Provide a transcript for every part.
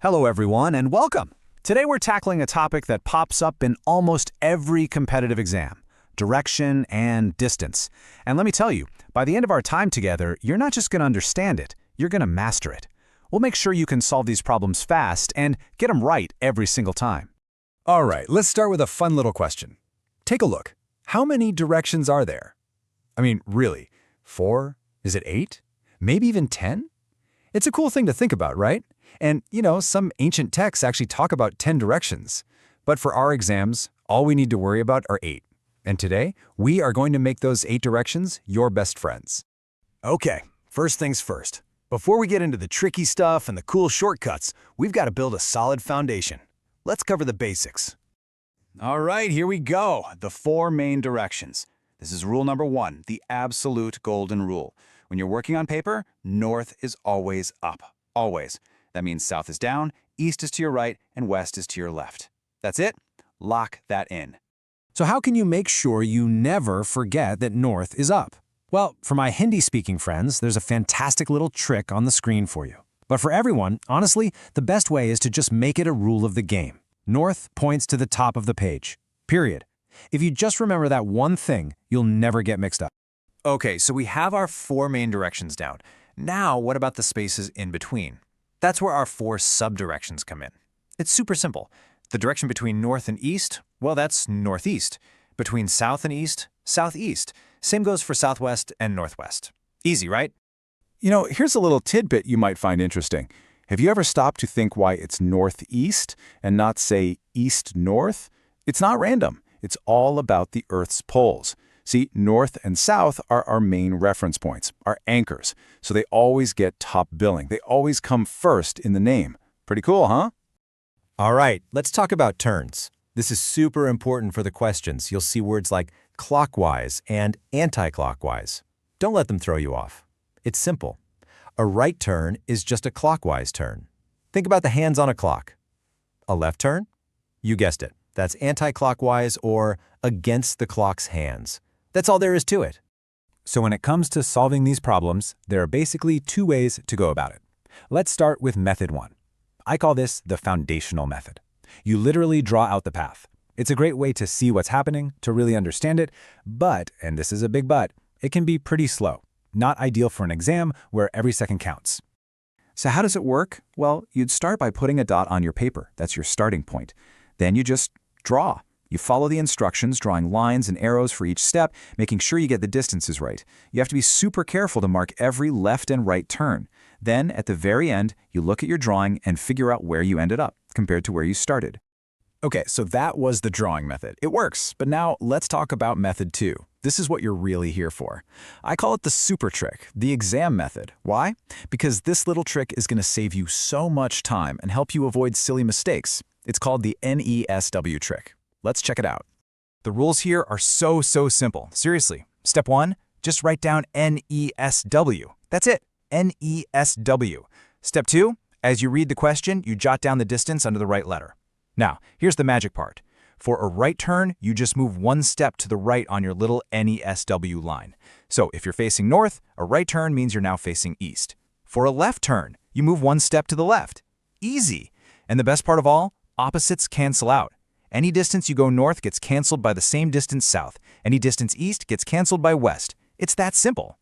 Hello everyone and welcome! Today we're tackling a topic that pops up in almost every competitive exam, direction and distance. And let me tell you, by the end of our time together, you're not just going to understand it, you're going to master it. We'll make sure you can solve these problems fast and get them right every single time. All right, let's start with a fun little question. Take a look. How many directions are there? I mean, really? 4? Is it 8? Maybe even 10? It's a cool thing to think about, right? And, some ancient texts actually talk about 10 directions. But for our exams, all we need to worry about are 8. And today, we are going to make those 8 directions your best friends. Okay, first things first. Before we get into the tricky stuff and the cool shortcuts, we've got to build a solid foundation. Let's cover the basics. All right, here we go. The 4 main directions. This is rule number 1, the absolute golden rule. When you're working on paper, north is always up. Always. That means south is down, east is to your right, and west is to your left. That's it. Lock that in. So how can you make sure you never forget that north is up? Well, for my Hindi-speaking friends, there's a fantastic little trick on the screen for you. But for everyone, honestly, the best way is to just make it a rule of the game. North points to the top of the page. Period. If you just remember that one thing, you'll never get mixed up. Okay, so we have our 4 main directions down. Now, what about the spaces in between? That's where our 4 subdirections come in. It's super simple. The direction between north and east, well, that's northeast. Between south and east, southeast. Same goes for southwest and northwest. Easy, right? Here's a little tidbit you might find interesting. Have you ever stopped to think why it's northeast and not, say, east-north? It's not random. It's all about the Earth's poles. See, north and south are our main reference points, our anchors, so they always get top billing. They always come first in the name. Pretty cool, huh? All right, let's talk about turns. This is super important for the questions. You'll see words like clockwise and anti-clockwise. Don't let them throw you off. It's simple. A right turn is just a clockwise turn. Think about the hands on a clock. A left turn? You guessed it. That's anti-clockwise or against the clock's hands. That's all there is to it. So when it comes to solving these problems, there are basically 2 ways to go about it. Let's start with method 1. I call this the foundational method. You literally draw out the path. It's a great way to see what's happening, to really understand it, but, and this is a big but, it can be pretty slow. Not ideal for an exam where every second counts. So how does it work? Well, you'd start by putting a dot on your paper. That's your starting point. Then you just draw. You follow the instructions, drawing lines and arrows for each step, making sure you get the distances right. You have to be super careful to mark every left and right turn. Then, at the very end, you look at your drawing and figure out where you ended up, compared to where you started. Okay, so that was the drawing method. It works, but now let's talk about method 2. This is what you're really here for. I call it the super trick, the exam method. Why? Because this little trick is going to save you so much time and help you avoid silly mistakes. It's called the NESW trick. Let's check it out. The rules here are so simple. Seriously. Step 1, just write down NESW. That's it, NESW. Step 2, as you read the question, you jot down the distance under the right letter. Now, here's the magic part. For a right turn, you just move 1 step to the right on your little NESW line. So if you're facing north, a right turn means you're now facing east. For a left turn, you move 1 step to the left. Easy. And the best part of all, opposites cancel out. Any distance you go north gets canceled by the same distance south. Any distance east gets canceled by west. It's that simple.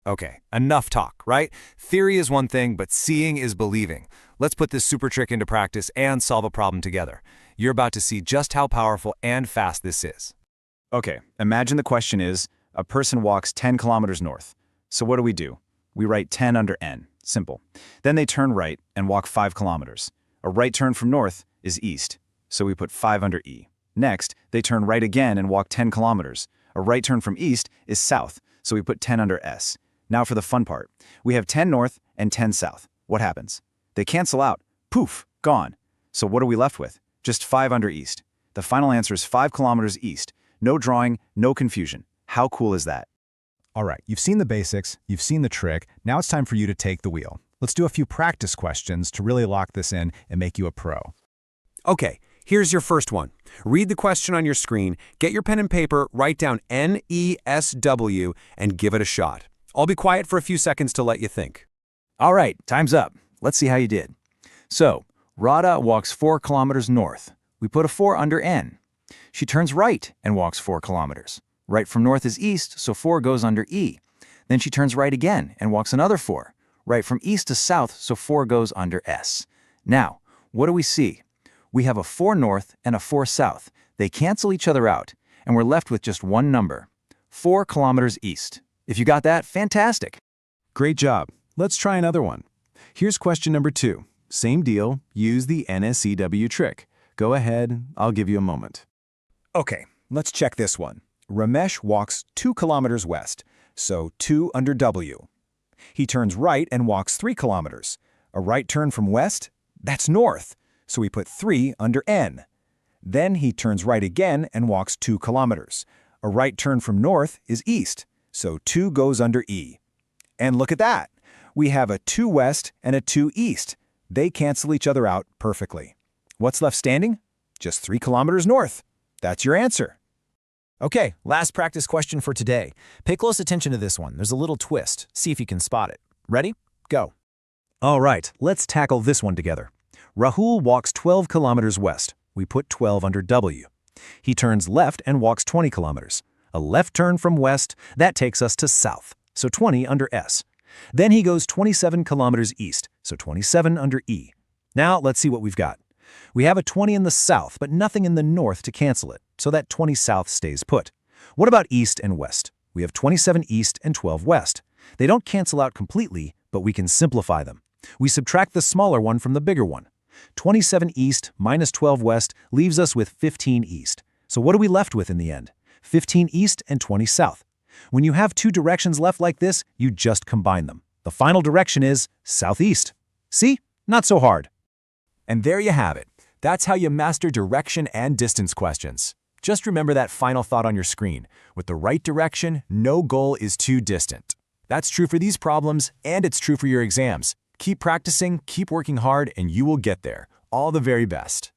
Okay, enough talk, right? Theory is one thing, but seeing is believing. Let's put this super trick into practice and solve a problem together. You're about to see just how powerful and fast this is. Okay, imagine the question is, a person walks 10 kilometers north. So what do? We write 10 under N. Simple. Then they turn right and walk 5 kilometers. A right turn from north is east. So we put 5 under E. Next, they turn right again and walk 10 kilometers. A right turn from east is south. So we put 10 under S. Now for the fun part. We have 10 north and 10 south. What happens? They cancel out. Poof, gone. So what are we left with? Just 5 under east. The final answer is 5 kilometers east. No drawing, no confusion. How cool is that? All right, you've seen the basics, you've seen the trick. Now it's time for you to take the wheel. Let's do a few practice questions to really lock this in and make you a pro. Okay, here's your first one. Read the question on your screen, get your pen and paper, write down NESW, and give it a shot. I'll be quiet for a few seconds to let you think. All right, time's up. Let's see how you did. So, Radha walks 4 kilometers north. We put a 4 under N. She turns right and walks 4 kilometers. Right from north is east, so 4 goes under E. Then she turns right again and walks another 4. Right from east to south, so 4 goes under S. Now, what do we see? We have a 4 north and a 4 south. They cancel each other out, and we're left with just one number, 4 kilometers east. If you got that, fantastic. Great job. Let's try another one. Here's question number 2. Same deal, use the NSEW trick. Go ahead, I'll give you a moment. Okay, let's check this one. Ramesh walks 2 kilometers west, so 2 under W. He turns right and walks 3 kilometers. A right turn from west? That's north, so we put 3 under N. Then he turns right again and walks 2 kilometers. A right turn from north is east, so 2 goes under E. And look at that! We have a 2 west and a 2 east. They cancel each other out perfectly. What's left standing? Just 3 kilometers north. That's your answer. Okay, last practice question for today. Pay close attention to this one. There's a little twist. See if you can spot it. Ready? Go. All right, let's tackle this one together. Rahul walks 12 kilometers west. We put 12 under W. He turns left and walks 20 kilometers. A left turn from west, that takes us to south, so 20 under S. Then he goes 27 kilometers east, so 27 under E. Now let's see what we've got. We have a 20 in the south, but nothing in the north to cancel it, so that 20 south stays put. What about east and west? We have 27 east and 12 west. They don't cancel out completely, but we can simplify them. We subtract the smaller one from the bigger one. 27 east minus 12 west leaves us with 15 east. So what are we left with in the end? 15 east and 20 south. When you have 2 directions left like this, you just combine them. The final direction is southeast. See? Not so hard. And there you have it. That's how you master direction and distance questions. Just remember that final thought on your screen. With the right direction, no goal is too distant. That's true for these problems, and it's true for your exams. Keep practicing, keep working hard, and you will get there. All the very best.